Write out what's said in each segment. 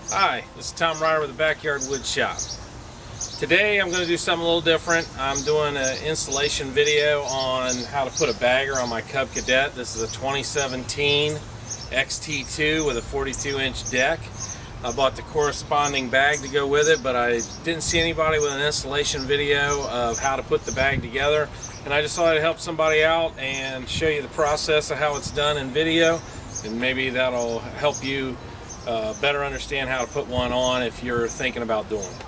Hi, this is Tom Ryder with the Backyard Wood Shop. Today I'm going to do something a little different. I'm doing an installation video on how to put a bagger on my Cub Cadet. This is a 2017 XT2 with a 42-inch deck. I bought the corresponding bag to go with it, but I didn't see anybody with an installation video of how to put the bag together, and I just thought I'd help somebody out and show you the process of how it's done in video, and maybe that'll help you better understand how to put one on if you're thinking about doing it.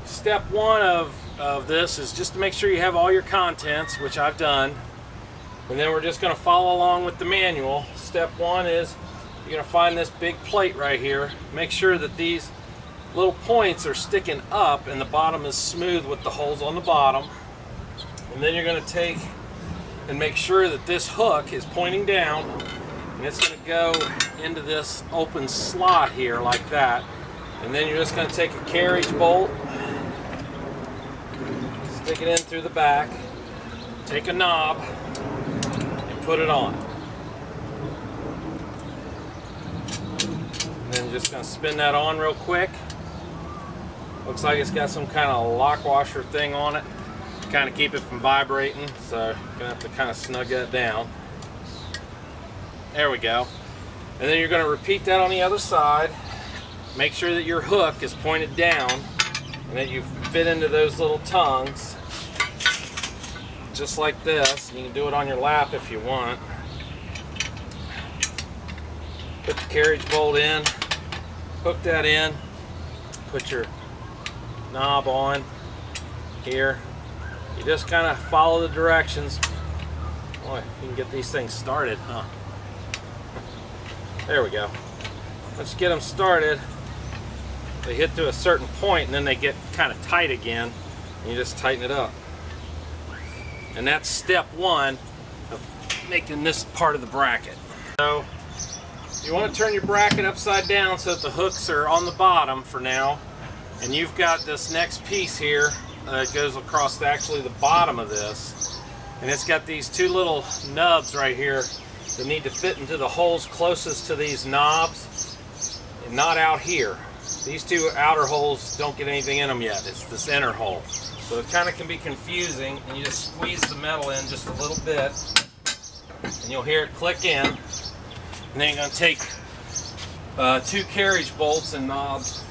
Step one of this is just to make sure you have all your contents, which I've done, and then we're just going to follow along with the manual. Step one is you're going to find this big plate right here. Make sure that these little points are sticking up and the bottom is smooth with the holes on the bottom. And then you're going to take and make sure that this hook is pointing down, and it's going to go into this open slot here like that. And then you're just going to take a carriage bolt, stick it in through the back, take a knob, and put it on. And then you're just going to spin that on real quick. Looks like it's got some kind of lock washer thing on it to kind of keep it from vibrating, so you're going to have to kind of snug that down. There we go. And then you're going to repeat that on the other side. Make sure that your hook is pointed down and that you fit into those little tongues just like this. You can do it on your lap if you want. Put the carriage bolt in, hook that in, put your knob on here. You just kind of follow the directions. Boy, you can get these things started, huh? There we go. Let's get them started. They hit to a certain point and then they get kind of tight again, and you just tighten it up. And that's step one of making this part of the bracket. So you want to turn your bracket upside down so that the hooks are on the bottom for now, and you've got this next piece here that goes across actually the bottom of this, and it's got these two little nubs right here that need to fit into the holes closest to these knobs and not out here. These two outer holes don't get anything in them yet. It's this inner hole. So it kind of can be confusing, and you just squeeze the metal in just a little bit and you'll hear it click in. And then you're going to take two carriage bolts and knobs.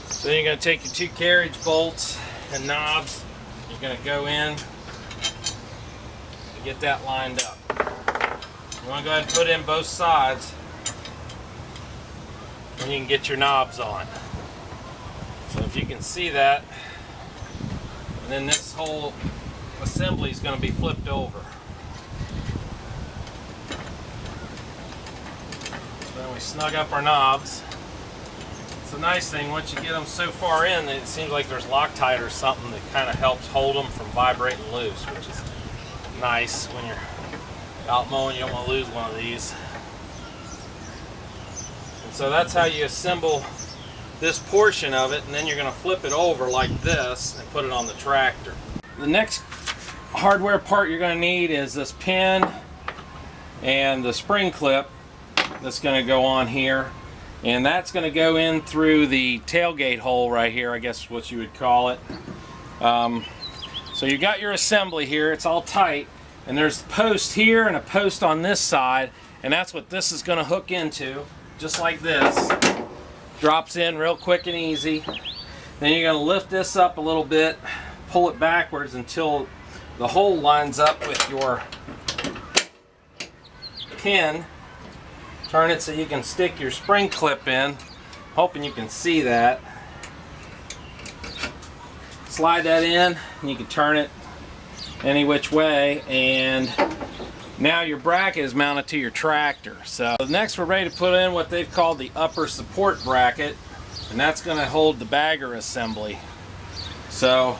So then you're going to take your two carriage bolts and knobs. You're going to go in and get that lined up. You want to go ahead and put in both sides, and you can get your knobs on. So if you can see that, and then this whole assembly is going to be flipped over. So then we snug up our knobs. It's a nice thing, once you get them so far in that it seems like there's Loctite or something that kind of helps hold them from vibrating loose, which is nice when you're out mowing. You don't want to lose one of these. And so that's how you assemble this portion of it, and then you're going to flip it over like this and put it on the tractor. The next hardware part you're going to need is this pin and the spring clip that's going to go on here, and that's going to go in through the tailgate hole right here, I guess is what you would call it. So you got your assembly here, it's all tight, and there's a post here and a post on this side, and that's what this is going to hook into, just like this. Drops in real quick and easy. Then you're going to lift this up a little bit, pull it backwards until the hole lines up with your pin. Turn it so you can stick your spring clip in. Hoping you can see that. Slide that in, and you can turn it any which way, and now your bracket is mounted to your tractor. So next we're ready to put in what they've called the upper support bracket, and that's going to hold the bagger assembly. So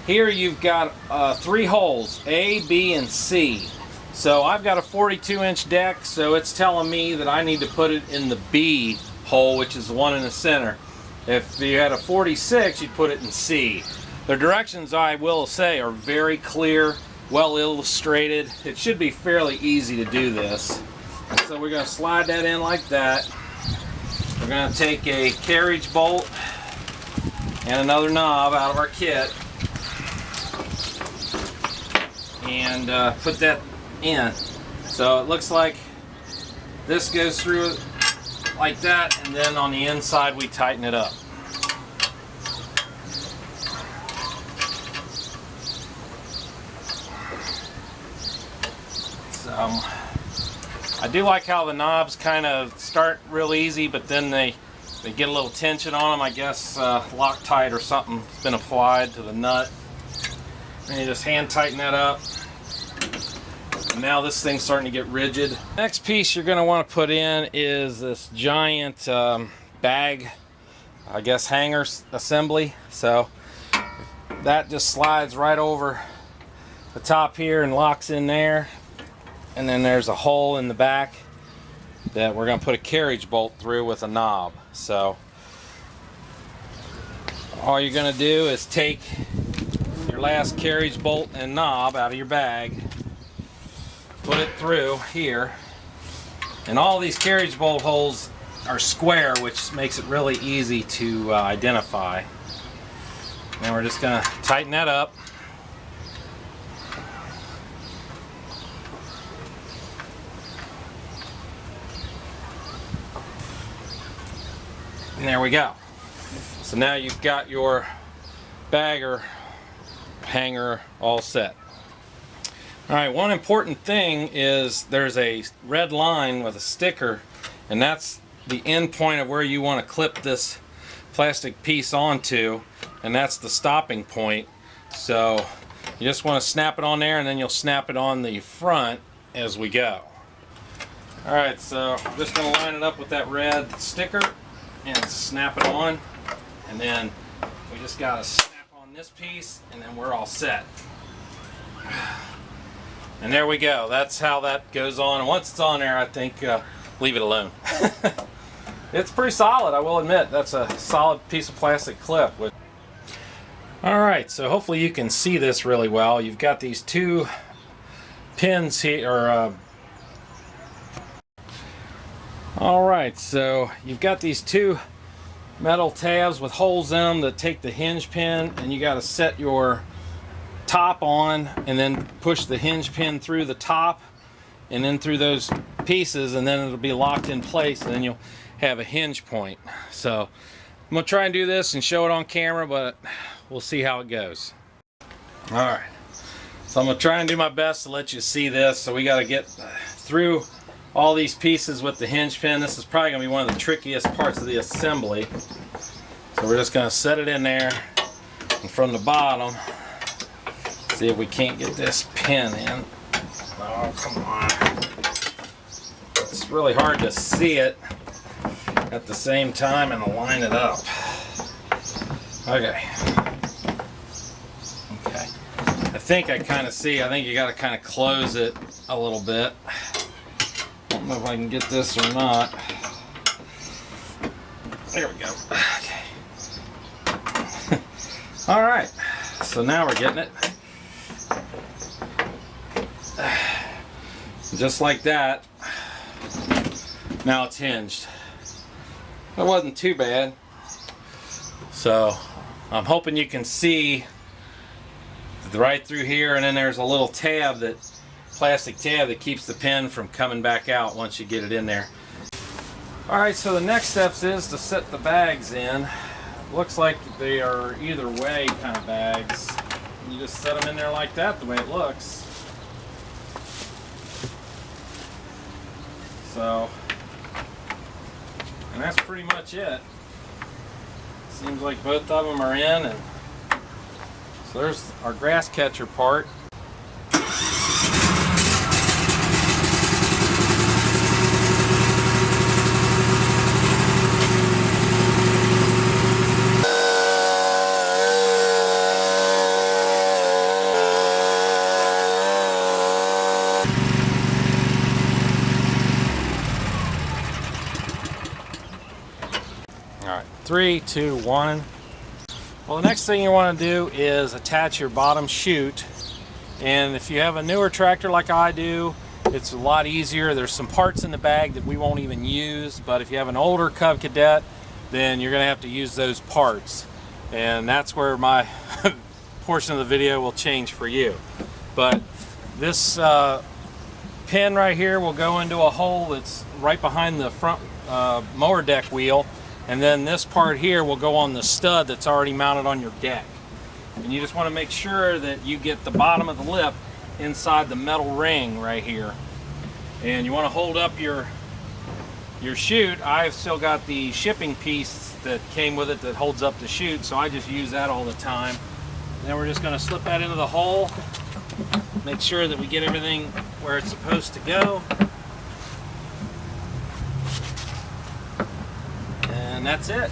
here you've got 3 holes, A, B, and C. So I've got a 42-inch deck, so it's telling me that I need to put it in the B hole, which is the one in the center. If you had a 46, you'd put it in C. The directions, I will say, are very clear, well illustrated. It should be fairly easy to do this. And so we're going to slide that in like that. We're going to take a carriage bolt and another knob out of our kit and put that in. So it looks like this goes through like that, and then on the inside we tighten it up. So I do like how the knobs kind of start real easy, but then they get a little tension on them. I guess Loctite or something's been applied to the nut. And you just hand tighten that up. And now this thing's starting to get rigid. Next piece you're going to want to put in is this giant bag, I guess hanger assembly. So that just slides right over the top here and locks in there. And then there's a hole in the back that we're going to put a carriage bolt through with a knob. So all you're going to do is take your last carriage bolt and knob out of your bag, put it through here, and all these carriage bolt holes are square, which makes it really easy to identify. And we're just going to tighten that up. And there we go. So now you've got your bagger hanger all set. Alright, one important thing is there's a red line with a sticker, and that's the end point of where you want to clip this plastic piece onto, and that's the stopping point. So you just want to snap it on there, and then you'll snap it on the front as we go. Alright, so I'm just going to line it up with that red sticker and snap it on, and then we just got to snap on this piece, and then we're all set. And there we go. That's how that goes on. And once it's on there, I think leave it alone. It's pretty solid, I will admit. That's a solid piece of plastic clip. Alright, so hopefully you can see this really well. You've got these two pins here. Alright, so you've got these two metal tabs with holes in them that take the hinge pin, and you got to set your top on and then push the hinge pin through the top and then through those pieces, and then it'll be locked in place, and then you'll have a hinge point. So I'm going to try and do this and show it on camera, but we'll see how it goes. Alright, so I'm going to try and do my best to let you see this. So we got to get through all these pieces with the hinge pin. This is probably going to be one of the trickiest parts of the assembly. So we're just going to set it in there, and from the bottom, see if we can't get this pin in. Oh, come on. It's really hard to see it at the same time and line it up. Okay. Okay. I think I kind of see. I think you got to kind of close it a little bit. I don't know if I can get this or not. There we go. Okay. All right. So now we're getting it. Just like that. Now it's hinged. It wasn't too bad. So I'm hoping you can see right through here, and then there's a little tab, that plastic tab that keeps the pin from coming back out once you get it in there. Alright, so the next steps is to set the bags in. Looks like they are either way kind of bags. You just set them in there like that, the way it looks. So, and that's pretty much it. Seems like both of them are in, and so there's our grass catcher part. Alright, 3, 2, 1. Well, the next thing you want to do is attach your bottom chute. And if you have a newer tractor like I do, it's a lot easier. There's some parts in the bag that we won't even use, but if you have an older Cub Cadet, then you're going to have to use those parts, and that's where my portion of the video will change for you. But this pin right here will go into a hole that's right behind the front mower deck wheel, and then this part here will go on the stud that's already mounted on your deck. And you just want to make sure that you get the bottom of the lip inside the metal ring right here. And you want to hold up your chute. I've still got the shipping piece that came with it that holds up the chute, so I just use that all the time. And then we're just going to slip that into the hole, make sure that we get everything where it's supposed to go. And that's it.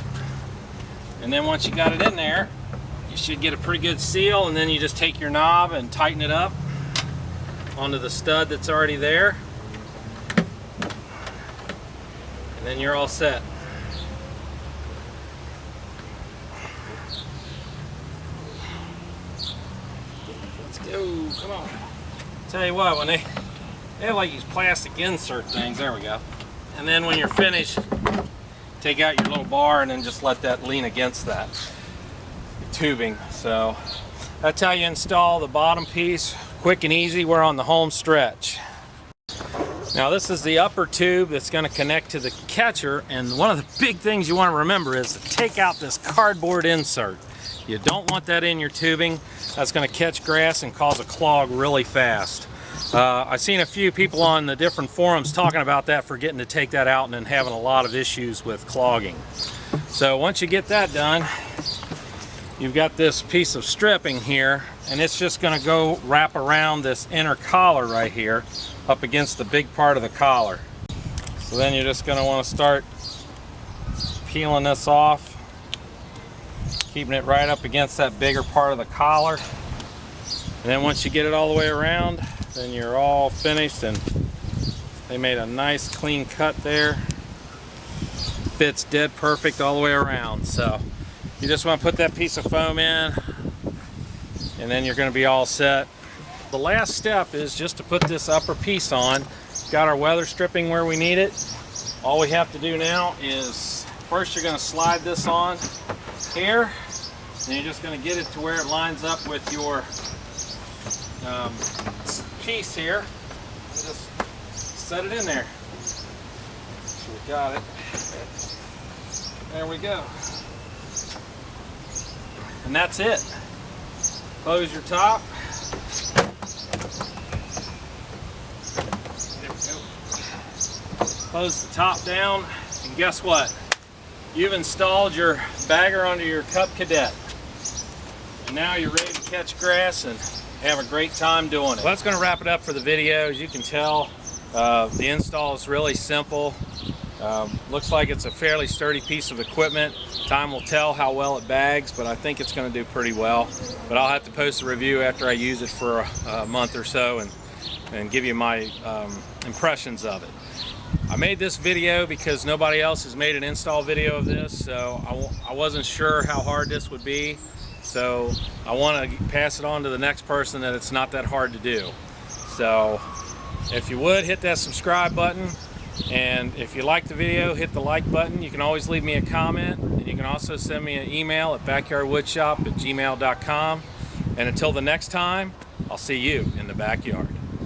And then once you got it in there, you should get a pretty good seal, and then you just take your knob and tighten it up onto the stud that's already there. And then you're all set. Let's go, come on. Tell you what, when they have like these plastic insert things, there we go. And then when you're finished, take out your little bar and then just let that lean against that tubing. So that's how you install the bottom piece. Quick and easy. We're on the home stretch. Now this is the upper tube that's going to connect to the catcher, and one of the big things you want to remember is to take out this cardboard insert. You don't want that in your tubing. That's going to catch grass and cause a clog really fast. I've seen a few people on the different forums talking about that, forgetting to take that out and then having a lot of issues with clogging. So once you get that done, you've got this piece of stripping here, and it's just going to go wrap around this inner collar right here up against the big part of the collar. So then you're just going to want to start peeling this off, keeping it right up against that bigger part of the collar. And then once you get it all the way around, then you're all finished, and they made a nice clean cut there. Fits dead perfect all the way around. So you just want to put that piece of foam in, and then you're going to be all set. The last step is just to put this upper piece on. Got our weather stripping where we need it. All we have to do now is, first you're going to slide this on here, and you're just going to get it to where it lines up with your piece here, and just set it in there. So we got it. There we go. And that's it. Close your top. There we go. Close the top down, and guess what? You've installed your bagger onto your Cub Cadet. And now you're ready to catch grass and have a great time doing it. Well, that's going to wrap it up for the video. As you can tell, the install is really simple. Looks like it's a fairly sturdy piece of equipment. Time will tell how well it bags, but I think it's going to do pretty well. But I'll have to post a review after I use it for a month or so and give you my impressions of it. I made this video because nobody else has made an install video of this, so I wasn't sure how hard this would be. So I want to pass it on to the next person that it's not that hard to do. So if you would, hit that subscribe button, and if you like the video, hit the like button. You can always leave me a comment, and you can also send me an email at backyardwoodshop@gmail.com. And until the next time, I'll see you in the backyard.